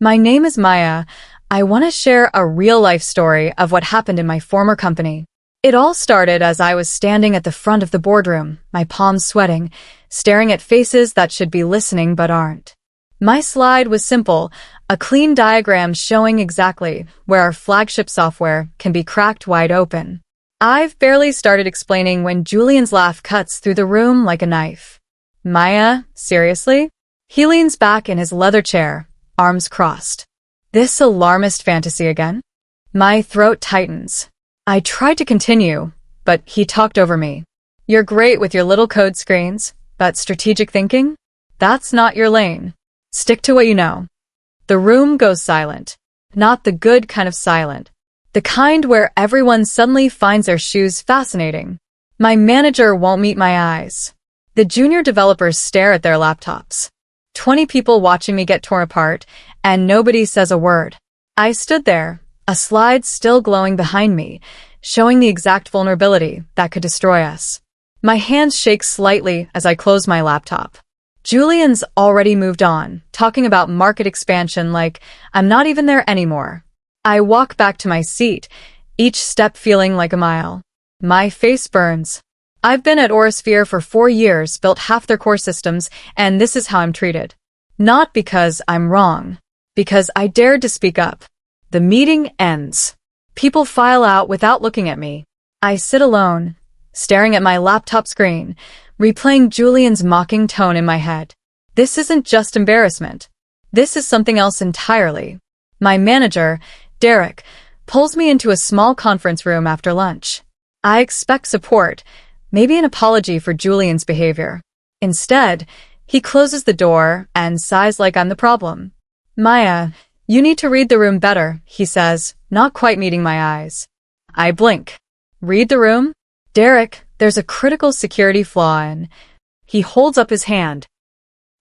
My name is Maya. I want to share a real-life story of what happened in my former company. It all started as I was standing at the front of the boardroom, my palms sweating, staring at faces that should be listening but aren't. My slide was simple, a clean diagram showing exactly where our flagship software can be cracked wide open. I've barely started explaining when Julian's laugh cuts through the room like a knife. Maya, seriously? He leans back in his leather chair, arms crossed. This alarmist fantasy again? My throat tightens. I tried to continue, but he talked over me. You're great with your little code screens, but strategic thinking? That's not your lane. Stick to what you know. The room goes silent. Not the good kind of silent. The kind where everyone suddenly finds their shoes fascinating. My manager won't meet my eyes. The junior developers stare at their laptops. 20 people watching me get torn apart, and nobody says a word. I stood there, a slide still glowing behind me, showing the exact vulnerability that could destroy us. My hands shake slightly as I close my laptop. Julian's already moved on, talking about market expansion like I'm not even there anymore. I walk back to my seat, each step feeling like a mile. My face burns. I've been at Orisphere for 4 years, built half their core systems, and this is how I'm treated. Not because I'm wrong, because I dared to speak up. The meeting ends. People file out without looking at me. I sit alone, staring at my laptop screen, replaying Julian's mocking tone in my head. This isn't just embarrassment. This is something else entirely. My manager, Derek, pulls me into a small conference room after lunch. I expect support, maybe an apology for Julian's behavior. Instead, he closes the door and sighs like I'm the problem. Maya, you need to read the room better, he says, not quite meeting my eyes. I blink. Read the room? Derek, there's a critical security flaw in. He holds up his hand.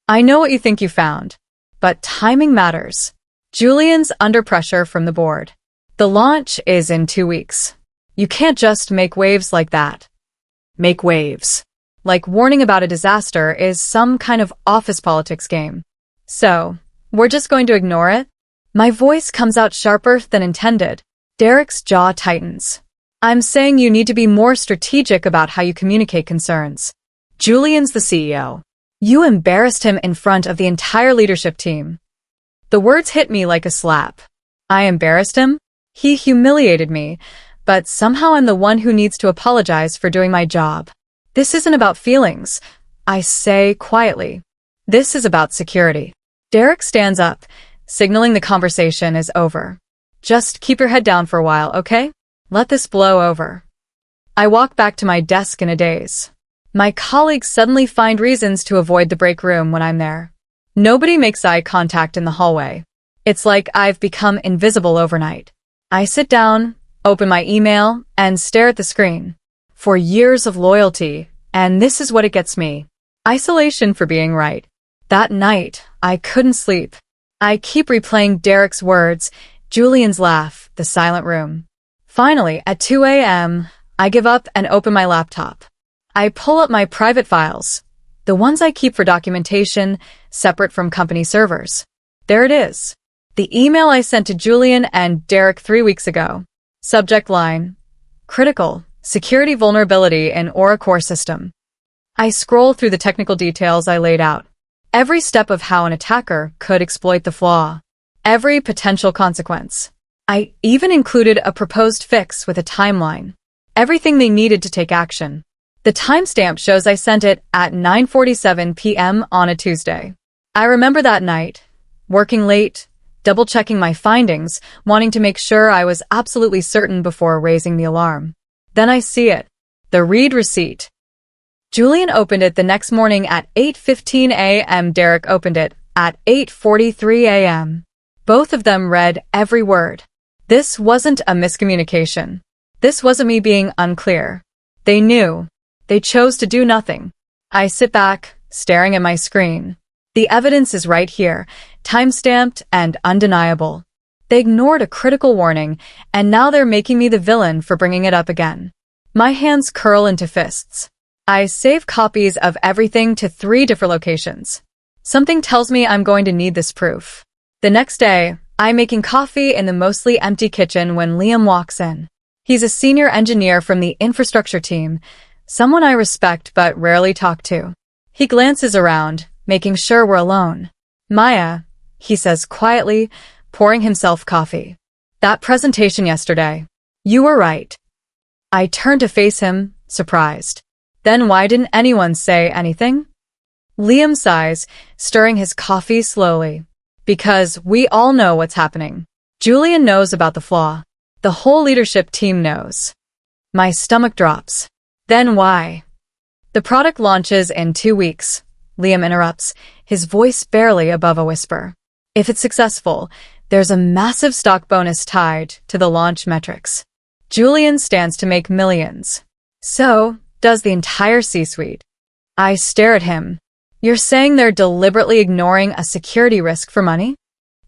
I know what you think you found, but timing matters. Julian's under pressure from the board. The launch is in 2 weeks. You can't just make waves like that. Make waves. Like warning about a disaster is some kind of office politics game. So, we're just going to ignore it? My voice comes out sharper than intended. Derek's jaw tightens. I'm saying you need to be more strategic about how you communicate concerns. Julian's the CEO. You embarrassed him in front of the entire leadership team. The words hit me like a slap. I embarrassed him? He humiliated me, but somehow I'm the one who needs to apologize for doing my job. This isn't about feelings, I say quietly. This is about security. Derek stands up, signaling the conversation is over. Just keep your head down for a while, okay? Let this blow over. I walk back to my desk in a daze. My colleagues suddenly find reasons to avoid the break room when I'm there. Nobody makes eye contact in the hallway. It's like I've become invisible overnight. I sit down, open my email, and stare at the screen. For years of loyalty, and this is what it gets me. Isolation for being right. That night, I couldn't sleep. I keep replaying Derek's words, Julian's laugh, the silent room. Finally, at 2 a.m., I give up and open my laptop. I pull up my private files, the ones I keep for documentation, separate from company servers. There it is. The email I sent to Julian and Derek 3 weeks ago. Subject line: critical, security vulnerability in Aura core system. I scroll through the technical details I laid out. Every step of how an attacker could exploit the flaw. Every potential consequence. I even included a proposed fix with a timeline. Everything they needed to take action. The timestamp shows I sent it at 9:47 p.m. on a Tuesday. I remember that night, working late, double-checking my findings, wanting to make sure I was absolutely certain before raising the alarm. Then I see it. The read receipt. Julian opened it the next morning at 8:15 a.m. Derek opened it at 8:43 a.m. Both of them read every word. This wasn't a miscommunication. This wasn't me being unclear. They knew. They chose to do nothing. I sit back, staring at my screen. The evidence is right here, time-stamped and undeniable. They ignored a critical warning, and now they're making me the villain for bringing it up again. My hands curl into fists. I save copies of everything to 3 different locations. Something tells me I'm going to need this proof. The next day, I'm making coffee in the mostly empty kitchen when Liam walks in. He's a senior engineer from the infrastructure team, someone I respect but rarely talk to. He glances around, making sure we're alone. Maya, he says quietly, pouring himself coffee. That presentation yesterday. You were right. I turn to face him, surprised. Then why didn't anyone say anything? Liam sighs, stirring his coffee slowly. Because we all know what's happening. Julian knows about the flaw. The whole leadership team knows. My stomach drops. Then why? The product launches in 2 weeks, Liam interrupts, his voice barely above a whisper. If it's successful, there's a massive stock bonus tied to the launch metrics. Julian stands to make millions. So does the entire C-suite. I stare at him. You're saying they're deliberately ignoring a security risk for money?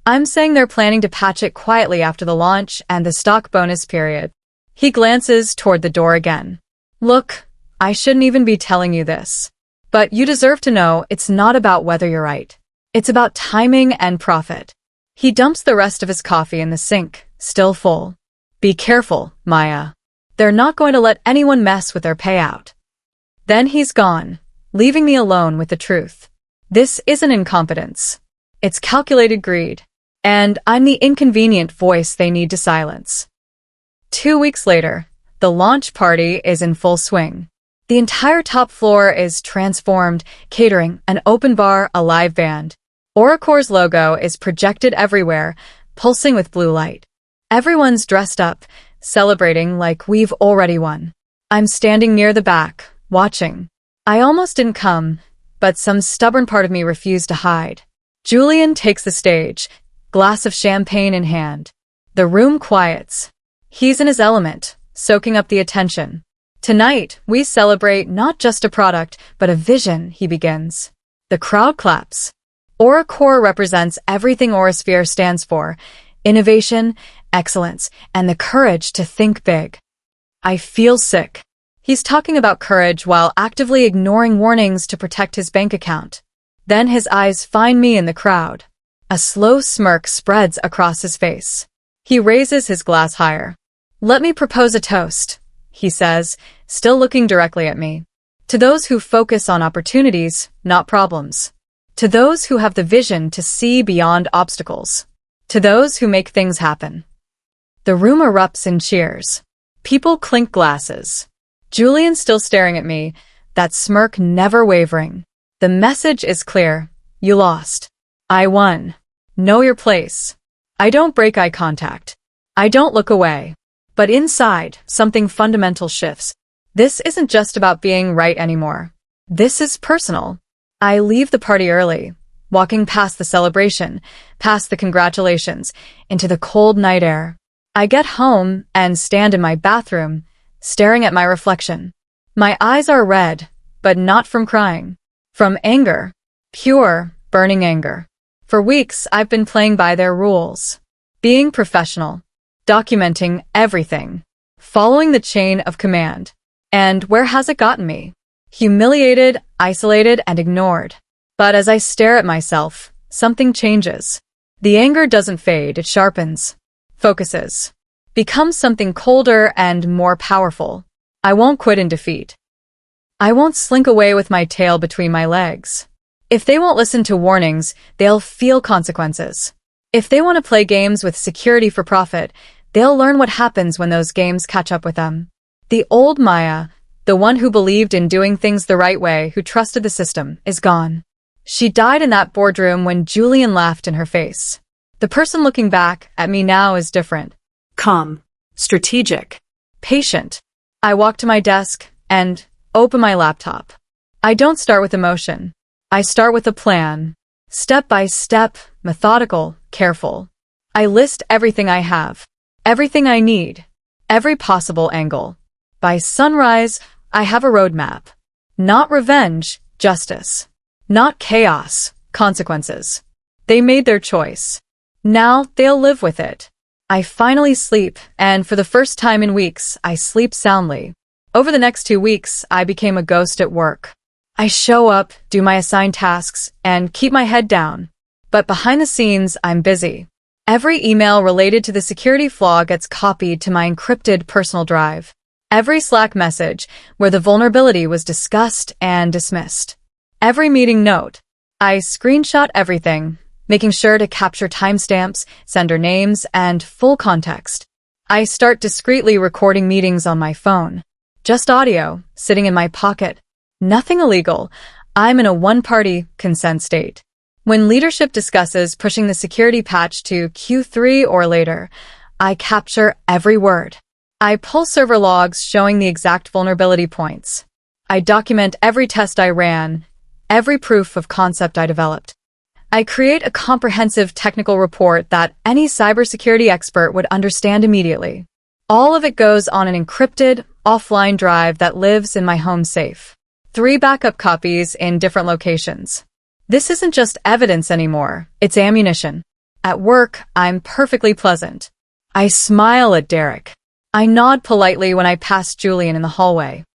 I'm saying they're planning to patch it quietly after the launch and the stock bonus period. He glances toward the door again. Look, I shouldn't even be telling you this. But you deserve to know it's not about whether you're right. It's about timing and profit. He dumps the rest of his coffee in the sink, still full. Be careful, Maya. They're not going to let anyone mess with their payout. Then he's gone, leaving me alone with the truth. This isn't incompetence. It's calculated greed. And I'm the inconvenient voice they need to silence. 2 weeks later, the launch party is in full swing. The entire top floor is transformed, catering, an open bar, a live band. Oracor's logo is projected everywhere, pulsing with blue light. Everyone's dressed up, celebrating like we've already won. I'm standing near the back, watching. I almost didn't come, but some stubborn part of me refused to hide. Julian takes the stage, glass of champagne in hand. The room quiets. He's in his element, soaking up the attention. Tonight, we celebrate not just a product, but a vision, he begins. The crowd claps. Oracor represents everything Aurasphere stands for: innovation, excellence, and the courage to think big. I feel sick. He's talking about courage while actively ignoring warnings to protect his bank account. Then his eyes find me in the crowd. A slow smirk spreads across his face. He raises his glass higher. Let me propose a toast, he says, still looking directly at me. To those who focus on opportunities, not problems. To those who have the vision to see beyond obstacles. To those who make things happen. The room erupts in cheers. People clink glasses. Julian still staring at me, that smirk never wavering. The message is clear. You lost. I won. Know your place. I don't break eye contact. I don't look away. But inside, something fundamental shifts. This isn't just about being right anymore. This is personal. I leave the party early, walking past the celebration, past the congratulations, into the cold night air. I get home and stand in my bathroom, staring at my reflection. My eyes are red, but not from crying. From anger. Pure, burning anger. For weeks, I've been playing by their rules. Being professional. Documenting everything. Following the chain of command. And where has it gotten me? Humiliated, isolated, and ignored. But as I stare at myself, something changes. The anger doesn't fade, it sharpens. Focuses. Becomes something colder and more powerful. I won't quit in defeat. I won't slink away with my tail between my legs. If they won't listen to warnings, they'll feel consequences. If they want to play games with security for profit, they'll learn what happens when those games catch up with them. The old Maya, the one who believed in doing things the right way, who trusted the system, is gone. She died in that boardroom when Julian laughed in her face. The person looking back at me now is different. Calm, strategic, patient. I walk to my desk and open my laptop. I don't start with emotion. I start with a plan. Step by step, methodical, careful. I list everything I have, everything I need, every possible angle. By sunrise, I have a roadmap. Not revenge, justice. Not chaos, consequences. They made their choice. Now they'll live with it. I finally sleep, and for the first time in weeks, I sleep soundly. Over the next 2 weeks, I became a ghost at work. I show up, do my assigned tasks, and keep my head down. But behind the scenes, I'm busy. Every email related to the security flaw gets copied to my encrypted personal drive. Every Slack message where the vulnerability was discussed and dismissed. Every meeting note. I screenshot everything, making sure to capture timestamps, sender names, and full context. I start discreetly recording meetings on my phone. Just audio, sitting in my pocket. Nothing illegal. I'm in a one-party consent state. When leadership discusses pushing the security patch to Q3 or later, I capture every word. I pull server logs showing the exact vulnerability points. I document every test I ran, every proof of concept I developed. I create a comprehensive technical report that any cybersecurity expert would understand immediately. All of it goes on an encrypted, offline drive that lives in my home safe. 3 backup copies in different locations. This isn't just evidence anymore, it's ammunition. At work, I'm perfectly pleasant. I smile at Derek. I nod politely when I pass Julian in the hallway.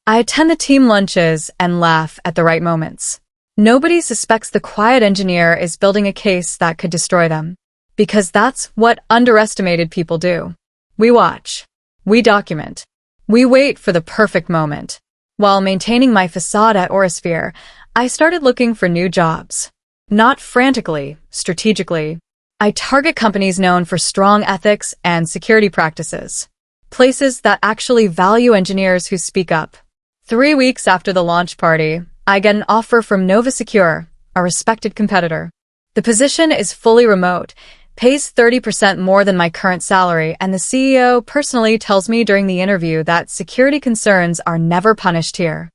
I attend the team lunches and laugh at the right moments. Nobody suspects the quiet engineer is building a case that could destroy them. Because that's what underestimated people do. We watch. We document. We wait for the perfect moment. While maintaining my facade at Orisphere, I started looking for new jobs. Not frantically, strategically. I target companies known for strong ethics and security practices. Places that actually value engineers who speak up. 3 weeks after the launch party, I get an offer from Nova Secure, a respected competitor. The position is fully remote, pays 30% more than my current salary, and the CEO personally tells me during the interview that security concerns are never punished here.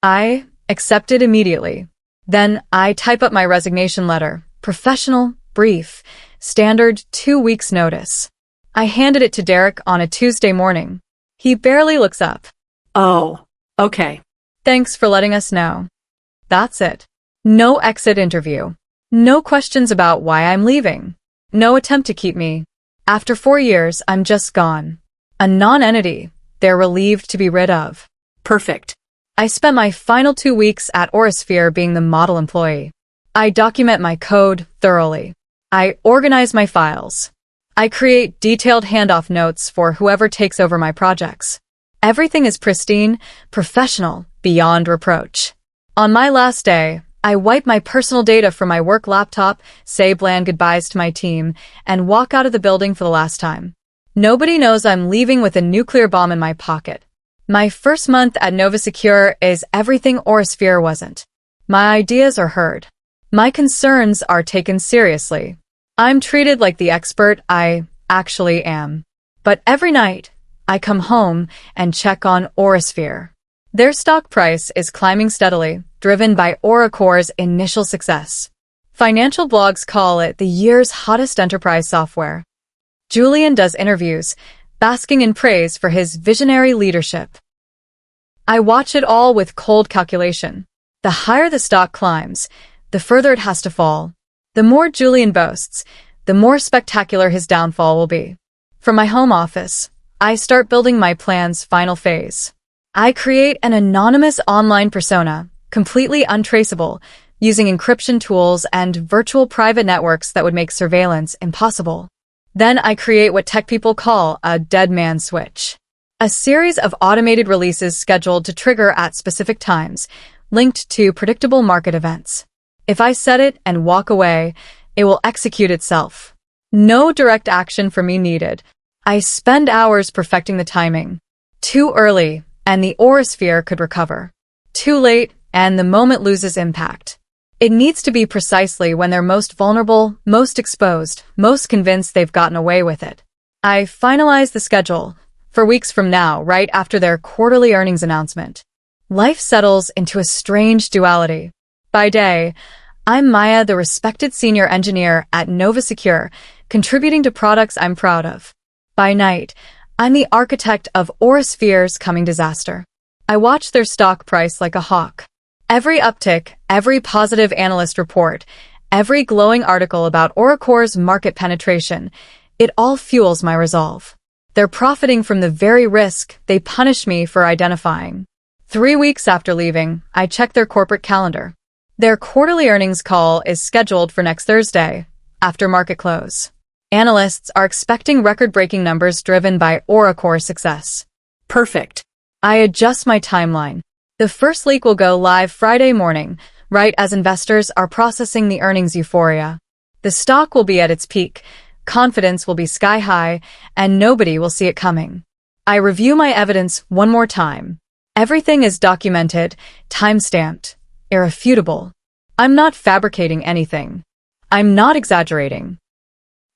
I accept it immediately. Then I type up my resignation letter, professional, brief, standard 2 weeks notice. I handed it to Derek on a Tuesday morning. He barely looks up. Oh, okay. Thanks for letting us know. That's it. No exit interview. No questions about why I'm leaving. No attempt to keep me. After 4 years, I'm just gone. A non-entity they're relieved to be rid of. Perfect. I spent my final 2 weeks at Orisphere being the model employee. I document my code thoroughly. I organize my files. I create detailed handoff notes for whoever takes over my projects. Everything is pristine, professional, beyond reproach. On my last day, I wipe my personal data from my work laptop, say bland goodbyes to my team, and walk out of the building for the last time. Nobody knows I'm leaving with a nuclear bomb in my pocket. My first month at Nova Secure is everything Orisphere wasn't. My ideas are heard. My concerns are taken seriously. I'm treated like the expert I actually am. But every night, I come home and check on Orisphere. Their stock price is climbing steadily, driven by Oracore's initial success. Financial blogs call it the year's hottest enterprise software. Julian does interviews, basking in praise for his visionary leadership. I watch it all with cold calculation. The higher the stock climbs, the further it has to fall. The more Julian boasts, the more spectacular his downfall will be. From my home office, I start building my plan's final phase. I create an anonymous online persona, completely untraceable, using encryption tools and virtual private networks that would make surveillance impossible. Then I create what tech people call a dead man switch. A series of automated releases scheduled to trigger at specific times, linked to predictable market events. If I set it and walk away, it will execute itself. No direct action from me needed. I spend hours perfecting the timing. Too early, and the Orisphere could recover. Too late, and the moment loses impact. It needs to be precisely when they're most vulnerable, most exposed, most convinced they've gotten away with it. I finalize the schedule for weeks from now, right after their quarterly earnings announcement. Life settles into a strange duality. By day, I'm Maya, the respected senior engineer at Nova Secure, contributing to products I'm proud of. By night, I'm the architect of Orisphere's coming disaster. I watch their stock price like a hawk. Every uptick, every positive analyst report, every glowing article about Oracore's market penetration, it all fuels my resolve. They're profiting from the very risk they punish me for identifying. 3 weeks after leaving, I check their corporate calendar. Their quarterly earnings call is scheduled for next Thursday, after market close. Analysts are expecting record-breaking numbers driven by Oracore's success. Perfect. I adjust my timeline. The first leak will go live Friday morning, right as investors are processing the earnings euphoria. The stock will be at its peak, confidence will be sky high, and nobody will see it coming. I review my evidence one more time. Everything is documented, time-stamped, irrefutable. I'm not fabricating anything. I'm not exaggerating.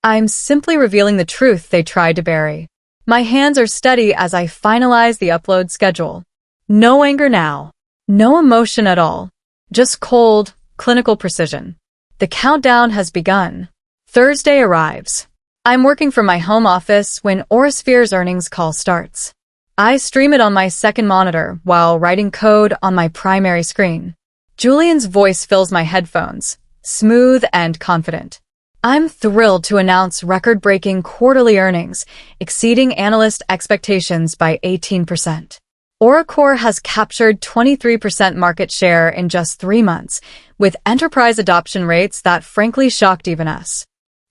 I'm simply revealing the truth they tried to bury. My hands are steady as I finalize the upload schedule. No anger now. No emotion at all. Just cold, clinical precision. The countdown has begun. Thursday arrives. I'm working from my home office when Orasphere's earnings call starts. I stream it on my second monitor while writing code on my primary screen. Julian's voice fills my headphones, smooth and confident. I'm thrilled to announce record-breaking quarterly earnings, exceeding analyst expectations by 18%. Oracore has captured 23% market share in just 3 months, with enterprise adoption rates that frankly shocked even us.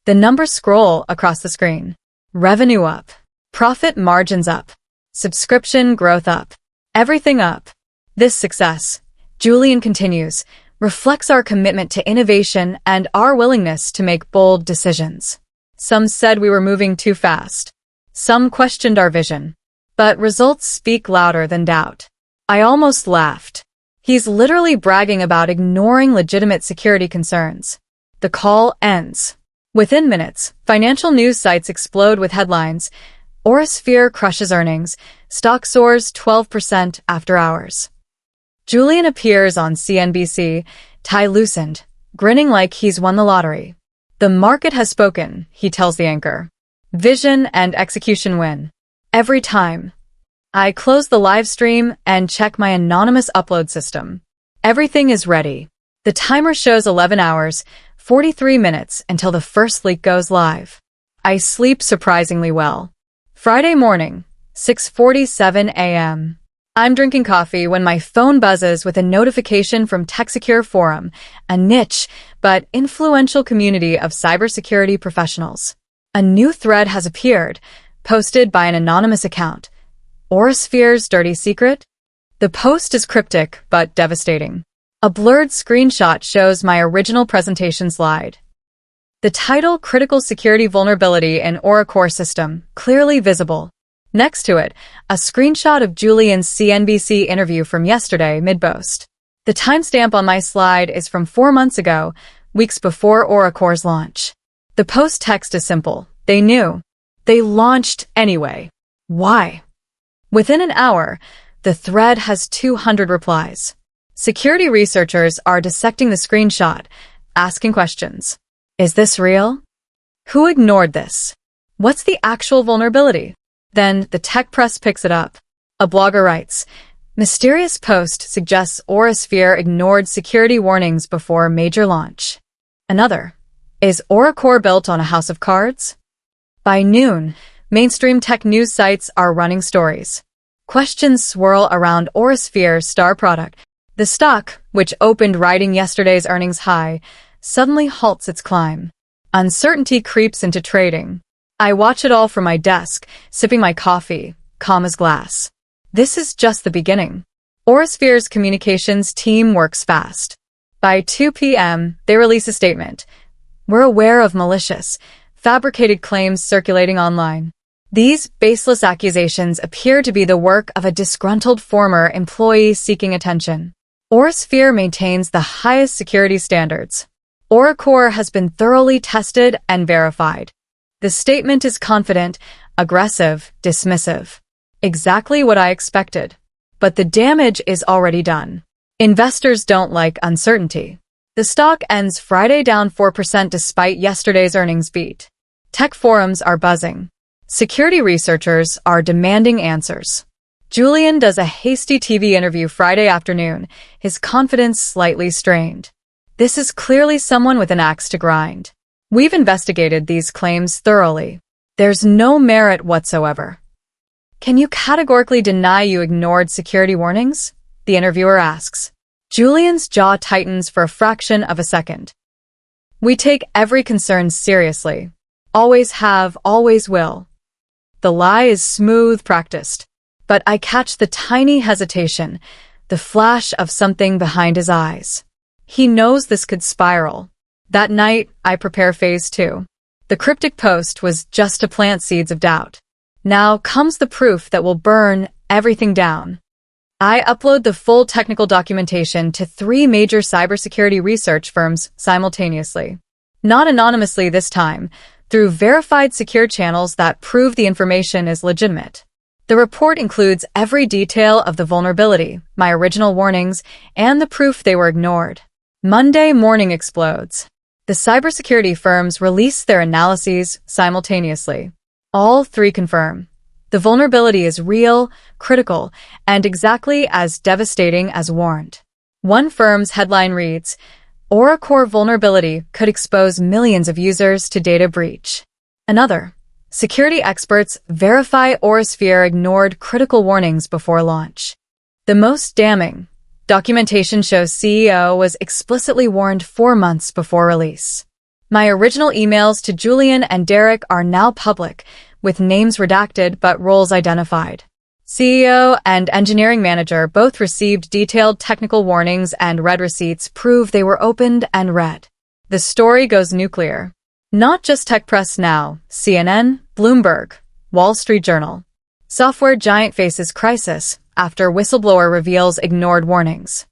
The numbers scroll across the screen. Revenue up. Profit margins up. Subscription growth up. Everything up. This success, Julian continues, reflects our commitment to innovation and our willingness to make bold decisions. Some said we were moving too fast. Some questioned our vision. But results speak louder than doubt. I almost laughed. He's literally bragging about ignoring legitimate security concerns. The call ends. Within minutes, financial news sites explode with headlines. Orasphere crushes earnings. Stock soars 12% after hours. Julian appears on CNBC, tie loosened, grinning like he's won the lottery. The market has spoken, he tells the anchor. Vision and execution win. Every time. I close the live stream and check my anonymous upload system. Everything is ready. The timer shows 11 hours, 43 minutes until the first leak goes live. I sleep surprisingly well. Friday morning, 6:47 a.m. I'm drinking coffee when my phone buzzes with a notification from TechSecure Forum, a niche but influential community of cybersecurity professionals. A new thread has appeared, posted by an anonymous account. Orasphere's dirty secret? The post is cryptic but devastating. A blurred screenshot shows my original presentation slide. The title, Critical Security Vulnerability in Oracore System, clearly visible. Next to it, a screenshot of Julian's CNBC interview from yesterday, mid-boast. The timestamp on my slide is from 4 months ago, weeks before Oracore's launch. The post text is simple. They knew. They launched anyway. Why? Within an hour, the thread has 200 replies. Security researchers are dissecting the screenshot, asking questions. Is this real? Who ignored this? What's the actual vulnerability? Then the tech press picks it up. A blogger writes, mysterious post suggests Orasphere ignored security warnings before major launch. Another, is Oracore built on a house of cards? By noon, mainstream tech news sites are running stories. Questions swirl around Orasphere's star product. The stock, which opened riding yesterday's earnings high, suddenly halts its climb. Uncertainty creeps into trading. I watch it all from my desk, sipping my coffee, calm as glass. This is just the beginning. Orasphere's communications team works fast. By 2 p.m., they release a statement. We're aware of malicious, fabricated claims circulating online. These baseless accusations appear to be the work of a disgruntled former employee seeking attention. Orasphere maintains the highest security standards. Oracore has been thoroughly tested and verified. The statement is confident, aggressive, dismissive. Exactly what I expected. But the damage is already done. Investors don't like uncertainty. The stock ends Friday down 4% despite yesterday's earnings beat. Tech forums are buzzing. Security researchers are demanding answers. Julian does a hasty TV interview Friday afternoon, his confidence slightly strained. This is clearly someone with an axe to grind. We've investigated these claims thoroughly. There's no merit whatsoever. Can you categorically deny you ignored security warnings? The interviewer asks. Julian's jaw tightens for a fraction of a second. We take every concern seriously. Always have, always will. The lie is smooth practiced. But I catch the tiny hesitation, the flash of something behind his eyes. He knows this could spiral. That night, I prepare phase 2. The cryptic post was just to plant seeds of doubt. Now comes the proof that will burn everything down. I upload the full technical documentation to 3 major cybersecurity research firms simultaneously. Not anonymously this time, through verified secure channels that prove the information is legitimate. The report includes every detail of the vulnerability, my original warnings, and the proof they were ignored. Monday morning explodes. The cybersecurity firms release their analyses simultaneously. All 3 confirm. The vulnerability is real, critical, and exactly as devastating as warned. One firm's headline reads, "Oracore vulnerability could expose millions of users to data breach." Another, "Security experts verify Orasphere ignored critical warnings before launch." The most damning, documentation shows CEO was explicitly warned 4 months before release. My original emails to Julian and Derek are now public, with names redacted but roles identified. CEO and engineering manager both received detailed technical warnings, and red receipts prove they were opened and read. The story goes nuclear. Not just tech press now, CNN, Bloomberg, Wall Street Journal. Software giant faces crisis after whistleblower reveals ignored warnings.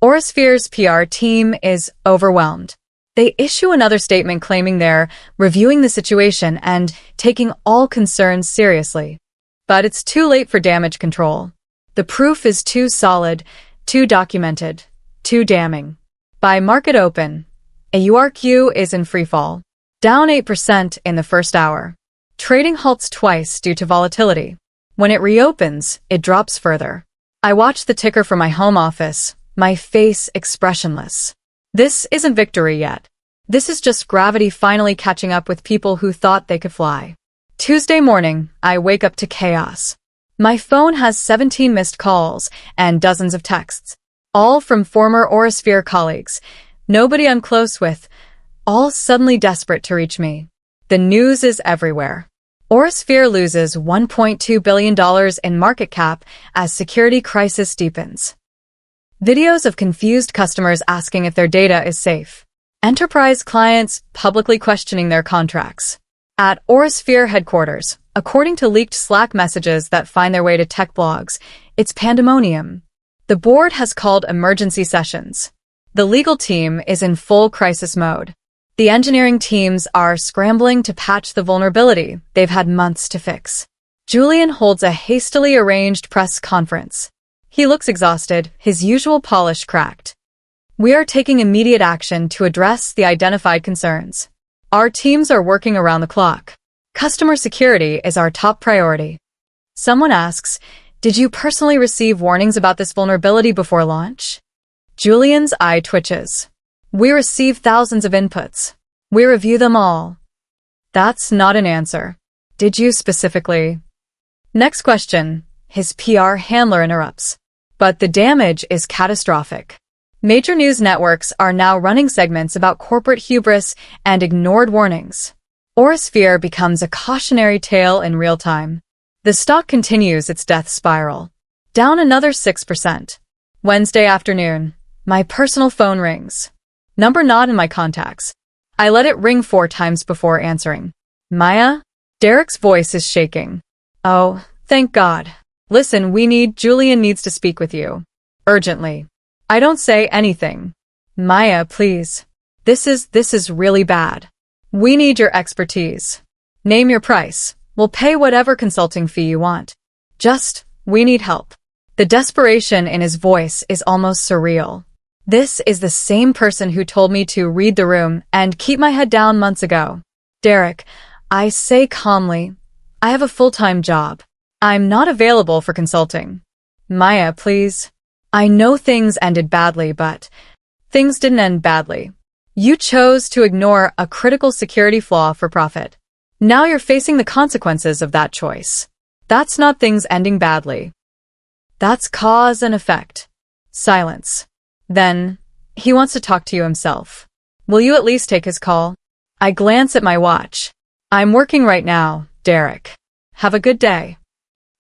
Orasphere's PR team is overwhelmed. They issue another statement claiming they're reviewing the situation and taking all concerns seriously. But it's too late for damage control. The proof is too solid, too documented, too damning. By market open, AURQ is in freefall, down 8% in the first hour. Trading halts twice due to volatility. When it reopens, it drops further. I watch the ticker from my home office, my face expressionless. This isn't victory yet. This is just gravity finally catching up with people who thought they could fly. Tuesday morning, I wake up to chaos. My phone has 17 missed calls and dozens of texts, all from former Orasphere colleagues, nobody I'm close with, all suddenly desperate to reach me. The news is everywhere. Orasphere loses $1.2 billion in market cap as security crisis deepens. Videos of confused customers asking if their data is safe. Enterprise clients publicly questioning their contracts. At Orasphere headquarters, according to leaked Slack messages that find their way to tech blogs, it's pandemonium. The board has called emergency sessions. The legal team is in full crisis mode. The engineering teams are scrambling to patch the vulnerability they've had months to fix. Julian holds a hastily arranged press conference. He looks exhausted, his usual polish cracked. We are taking immediate action to address the identified concerns. Our teams are working around the clock. Customer security is our top priority. Someone asks, "Did you personally receive warnings about this vulnerability before launch?" Julian's eye twitches. "We receive thousands of inputs. We review them all." That's not an answer. "Did you specifically?" Next question, his PR handler interrupts. "But the damage is catastrophic." Major news networks are now running segments about corporate hubris and ignored warnings. Orasphere becomes a cautionary tale in real time. The stock continues its death spiral, down another 6%. Wednesday afternoon, my personal phone rings. Number not in my contacts. I let it ring 4 times before answering. "Maya?" Derek's voice is shaking. "Oh, thank God. Listen, Julian needs to speak with you. Urgently." I don't say anything. "Maya, please. This is really bad. We need your expertise. Name your price. We'll pay whatever consulting fee you want. We need help." The desperation in his voice is almost surreal. This is the same person who told me to read the room and keep my head down months ago. "Derek," I say calmly, "I have a full-time job. I'm not available for consulting." "Maya, please. I know things ended badly, but things didn't end badly. You chose to ignore a critical security flaw for profit. Now you're facing the consequences of that choice. That's not things ending badly. That's cause and effect." Silence. Then, he wants to talk to you himself. Will you at least take his call? I glance at my watch. I'm working right now, Derek. Have a good day.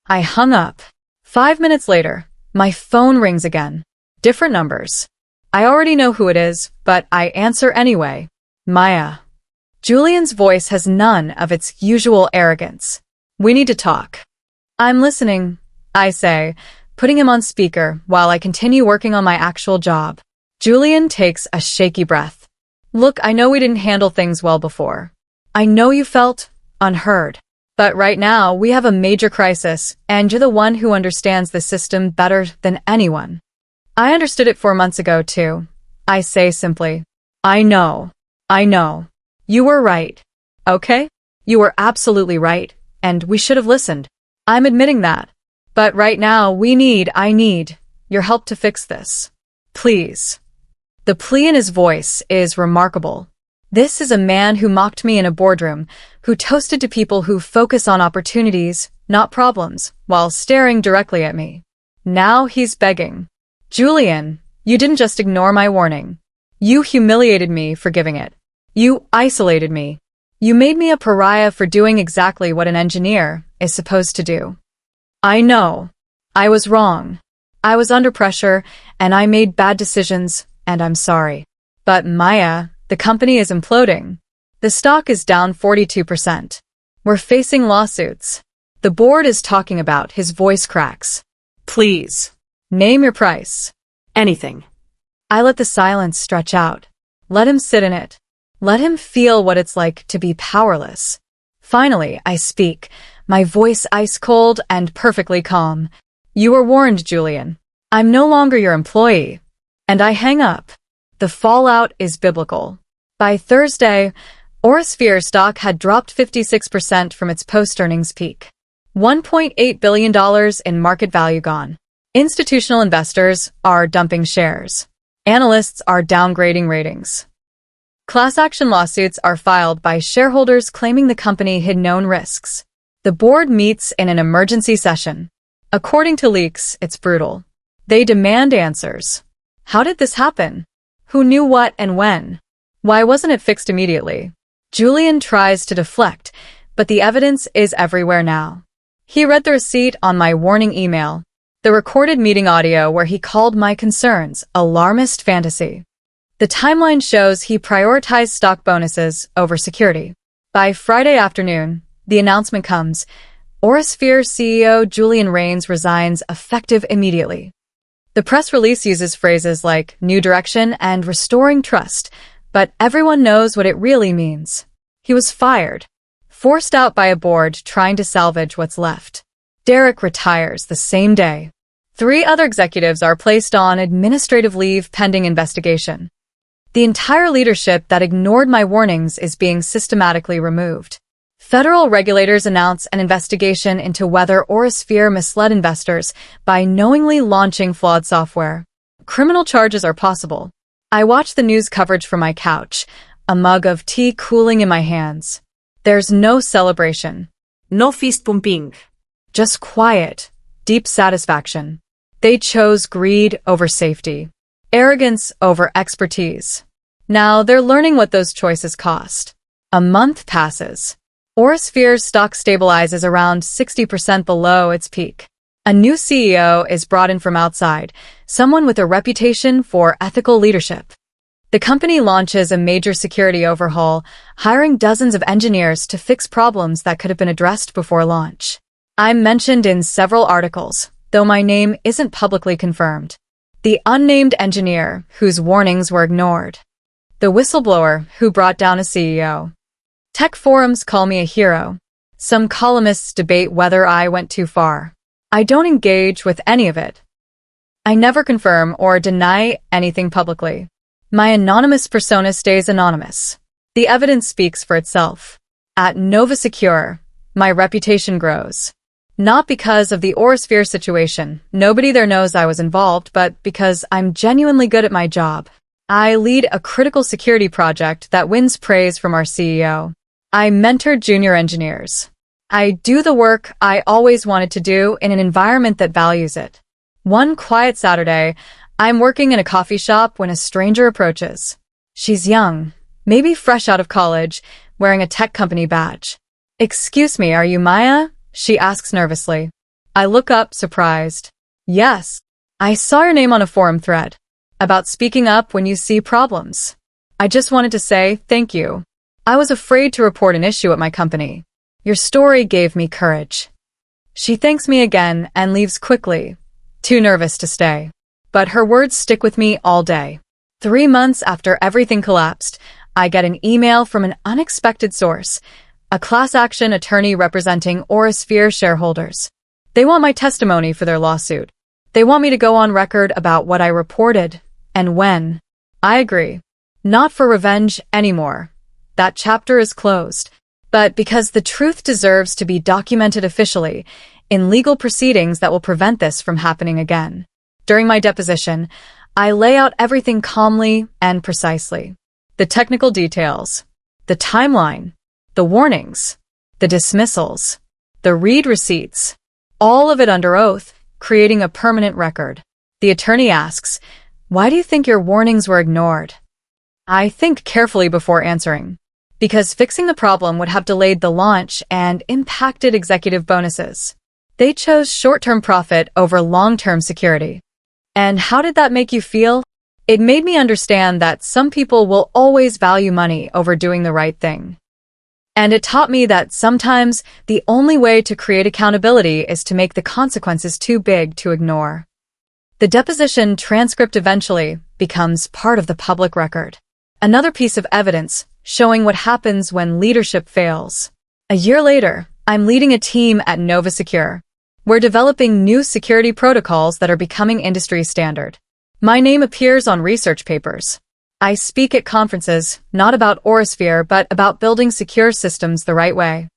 I hung up. 5 minutes later, my phone rings again. Different numbers. I already know who it is, but I answer anyway. Maya. Julian's voice has none of its usual arrogance. We need to talk. I'm listening, I say, putting him on speaker while I continue working on my actual job. Julian takes a shaky breath. Look, I know we didn't handle things well before. I know you felt unheard. But right now, we have a major crisis, and you're the one who understands the system better than anyone. I understood it 4 months ago, too. I say simply. I know. You were right. Okay? You were absolutely right, and we should have listened. I'm admitting that. But right now, I need your help to fix this. Please. The plea in his voice is remarkable. This is a man who mocked me in a boardroom, who toasted to people who focus on opportunities, not problems, while staring directly at me. Now he's begging. Julian, you didn't just ignore my warning. You humiliated me for giving it. You isolated me. You made me a pariah for doing exactly what an engineer is supposed to do. I know. I was wrong. I was under pressure, and I made bad decisions, and I'm sorry. But Maya, the company is imploding. The stock is down 42%. We're facing lawsuits. The board is talking about. His voice cracks. Please. Name your price. Anything. I let the silence stretch out. Let him sit in it. Let him feel what it's like to be powerless. Finally, I speak, my voice ice cold and perfectly calm. You were warned, Julian. I'm no longer your employee. And I hang up. The fallout is biblical. By Thursday, Orasphere stock had dropped 56% from its post-earnings peak. $1.8 billion in market value gone. Institutional investors are dumping shares. Analysts are downgrading ratings. Class action lawsuits are filed by shareholders claiming the company hid known risks. The board meets in an emergency session. According to leaks, it's brutal. They demand answers. How did this happen? Who knew what and when? Why wasn't it fixed immediately? Julian tries to deflect, but the evidence is everywhere now. He read the receipt on my warning email, the recorded meeting audio where he called my concerns alarmist fantasy. The timeline shows he prioritized stock bonuses over security. By Friday afternoon, the announcement comes. Orasphere CEO Julian Rains resigns effective immediately. The press release uses phrases like new direction and restoring trust, but everyone knows what it really means. He was fired, forced out by a board trying to salvage what's left. Derek retires the same day. 3 other executives are placed on administrative leave pending investigation. The entire leadership that ignored my warnings is being systematically removed. Federal regulators announce an investigation into whether Orasphere misled investors by knowingly launching flawed software. Criminal charges are possible. I watch the news coverage from my couch, a mug of tea cooling in my hands. There's no celebration. No fist pumping. Just quiet, deep satisfaction. They chose greed over safety, arrogance over expertise. Now they're learning what those choices cost. A month passes. Orasphere's stock stabilizes around 60% below its peak. A new CEO is brought in from outside, someone with a reputation for ethical leadership. The company launches a major security overhaul, hiring dozens of engineers to fix problems that could have been addressed before launch. I'm mentioned in several articles, though my name isn't publicly confirmed. The unnamed engineer whose warnings were ignored. The whistleblower who brought down a CEO. Tech forums call me a hero. Some columnists debate whether I went too far. I don't engage with any of it. I never confirm or deny anything publicly. My anonymous persona stays anonymous. The evidence speaks for itself. At Nova Secure, my reputation grows. Not because of the Orasphere situation, nobody there knows I was involved, but because I'm genuinely good at my job. I lead a critical security project that wins praise from our CEO. I mentor junior engineers. I do the work I always wanted to do in an environment that values it. One quiet Saturday, I'm working in a coffee shop when a stranger approaches. She's young, maybe fresh out of college, wearing a tech company badge. "Excuse me, are you Maya?" she asks nervously. I look up, surprised. "Yes. I saw your name on a forum thread about speaking up when you see problems. I just wanted to say thank you. I was afraid to report an issue at my company. Your story gave me courage." She thanks me again and leaves quickly, too nervous to stay. But her words stick with me all day. 3 months after everything collapsed, I get an email from an unexpected source, a class action attorney representing Sphere shareholders. They want my testimony for their lawsuit. They want me to go on record about what I reported and when. I agree. Not for revenge anymore. That chapter is closed. But because the truth deserves to be documented officially in legal proceedings that will prevent this from happening again. During my deposition, I lay out everything calmly and precisely. The technical details, the timeline, the warnings, the dismissals, the read receipts, all of it under oath, creating a permanent record. The attorney asks, "Why do you think your warnings were ignored?" I think carefully before answering. Because fixing the problem would have delayed the launch and impacted executive bonuses. They chose short-term profit over long-term security. And how did that make you feel? It made me understand that some people will always value money over doing the right thing. And it taught me that sometimes the only way to create accountability is to make the consequences too big to ignore. The deposition transcript eventually becomes part of the public record. Another piece of evidence showing what happens when leadership fails. A year later, I'm leading a team at NovaSecure. We're developing new security protocols that are becoming industry standard. My name appears on research papers. I speak at conferences, not about Sphere, but about building secure systems the right way.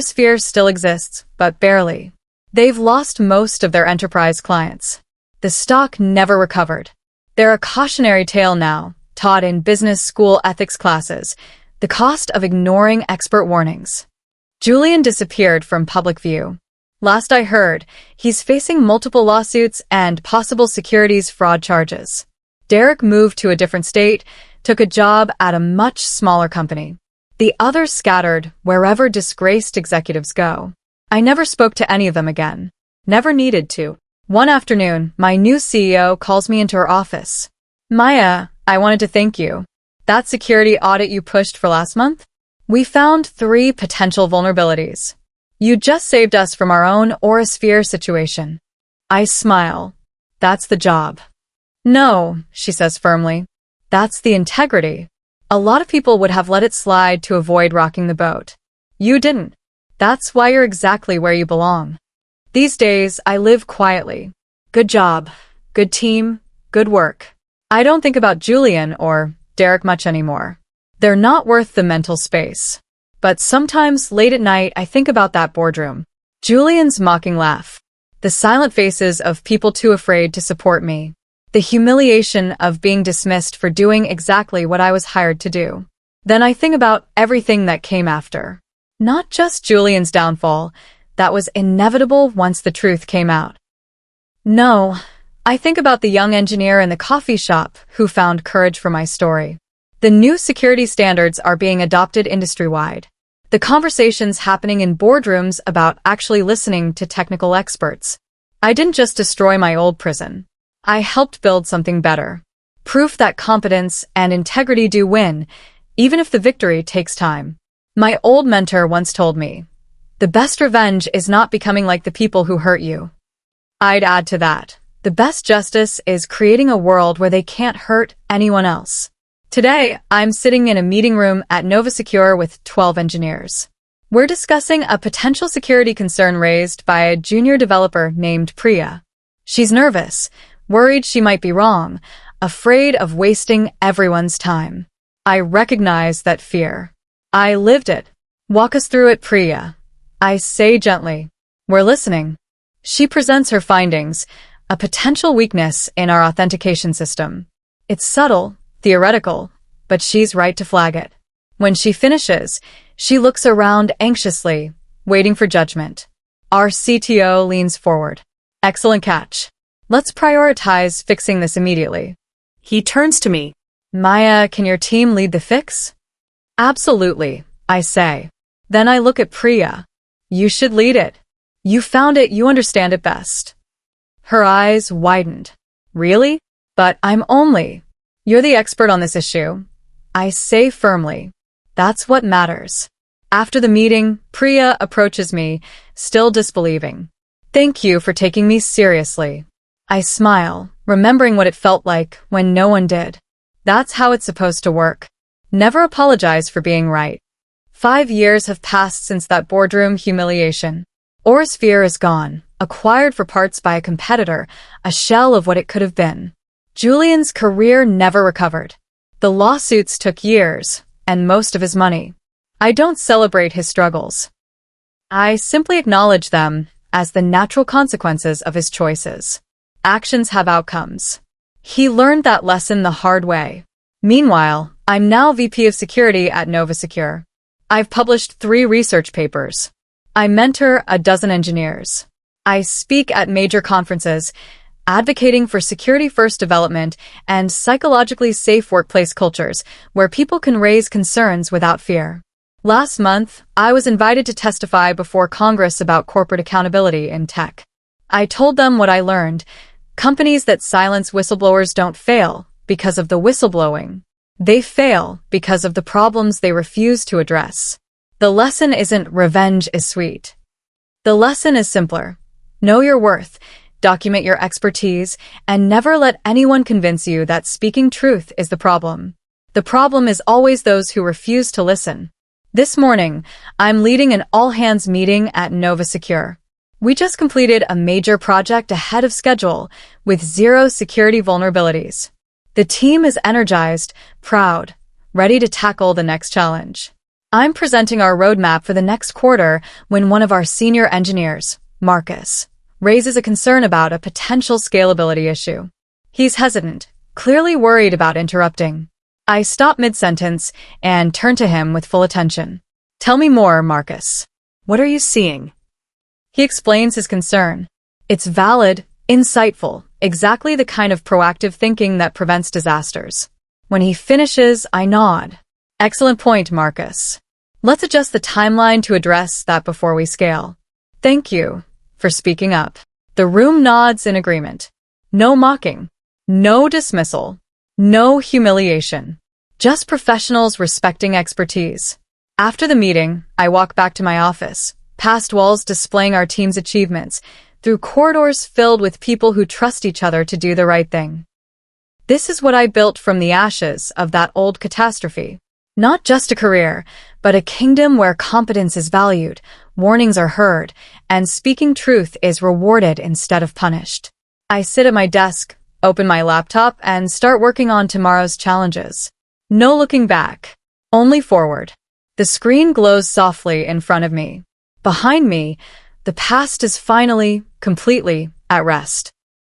Sphere still exists, but barely. They've lost most of their enterprise clients. The stock never recovered. They're a cautionary tale now, taught in business school ethics classes, the cost of ignoring expert warnings. Julian disappeared from public view. Last I heard, he's facing multiple lawsuits and possible securities fraud charges. Derek moved to a different state, took a job at a much smaller company. The others scattered wherever disgraced executives go. I never spoke to any of them again. Never needed to. One afternoon, my new CEO calls me into her office. "Maya, I wanted to thank you. That security audit you pushed for last month? We found 3 potential vulnerabilities. You just saved us from our own Sphere situation." I smile. That's the job. "No," she says firmly. "That's the integrity. A lot of people would have let it slide to avoid rocking the boat. You didn't. That's why you're exactly where you belong." These days, I live quietly. Good job, good team, good work. I don't think about Julian or Derek much anymore. They're not worth the mental space. But sometimes, late at night, I think about that boardroom. Julian's mocking laugh. The silent faces of people too afraid to support me. The humiliation of being dismissed for doing exactly what I was hired to do. Then I think about everything that came after. Not just Julian's downfall. That was inevitable once the truth came out. No, I think about the young engineer in the coffee shop who found courage for my story. The new security standards are being adopted industry-wide. The conversations happening in boardrooms about actually listening to technical experts. I didn't just destroy my old prison. I helped build something better. Proof that competence and integrity do win, even if the victory takes time. My old mentor once told me, "The best revenge is not becoming like the people who hurt you." I'd add to that, the best justice is creating a world where they can't hurt anyone else. Today, I'm sitting in a meeting room at NovaSecure with 12 engineers. We're discussing a potential security concern raised by a junior developer named Priya. She's nervous, worried she might be wrong, afraid of wasting everyone's time. I recognize that fear. I lived it. "Walk us through it, Priya," I say gently. "We're listening." She presents her findings, a potential weakness in our authentication system. It's subtle, theoretical, but she's right to flag it. When she finishes, she looks around anxiously, waiting for judgment. Our CTO leans forward. "Excellent catch. Let's prioritize fixing this immediately. He turns to me. Maya, can your team lead the fix? Absolutely, I say. Then I look at Priya. You should lead it. You found it, you understand it best. Her eyes widened. Really? But You're the expert on this issue. I say firmly. That's what matters. After the meeting, Priya approaches me, still disbelieving. Thank you for taking me seriously. I smile, remembering what it felt like when no one did. That's how it's supposed to work. Never apologize for being right. 5 years have passed since that boardroom humiliation. Or's fear is gone, acquired for parts by a competitor, a shell of what it could have been. Julian's career never recovered. The lawsuits took years, and most of his money. I don't celebrate his struggles. I simply acknowledge them as the natural consequences of his choices. Actions have outcomes. He learned that lesson the hard way. Meanwhile, I'm now VP of Security at Nova Secure. I've published 3 research papers. I mentor a dozen engineers. I speak at major conferences, advocating for security-first development and psychologically safe workplace cultures where people can raise concerns without fear. Last month, I was invited to testify before Congress about corporate accountability in tech. I told them what I learned. Companies that silence whistleblowers don't fail because of the whistleblowing. They fail because of the problems they refuse to address. The lesson isn't revenge is sweet. The lesson is simpler. Know your worth, document your expertise, and never let anyone convince you that speaking truth is the problem. The problem is always those who refuse to listen. This morning, I'm leading an all-hands meeting at Nova Secure. We just completed a major project ahead of schedule with 0 security vulnerabilities. The team is energized, proud, ready to tackle the next challenge. I'm presenting our roadmap for the next quarter when one of our senior engineers, Marcus, raises a concern about a potential scalability issue. He's hesitant, clearly worried about interrupting. I stop mid-sentence and turn to him with full attention. Tell me more, Marcus. What are you seeing? He explains his concern. It's valid, insightful, exactly the kind of proactive thinking that prevents disasters. When he finishes, I nod. Excellent point, Marcus. Let's adjust the timeline to address that before we scale. Thank you for speaking up. The room nods in agreement. No mocking. No dismissal. No humiliation. Just professionals respecting expertise. After the meeting, I walk back to my office, past walls displaying our team's achievements, through corridors filled with people who trust each other to do the right thing. This is what I built from the ashes of that old catastrophe. Not just a career, but a kingdom where competence is valued, warnings are heard, and speaking truth is rewarded instead of punished. I sit at my desk, open my laptop, and start working on tomorrow's challenges. No looking back, only forward. The screen glows softly in front of me. Behind me, the past is finally, completely, at rest.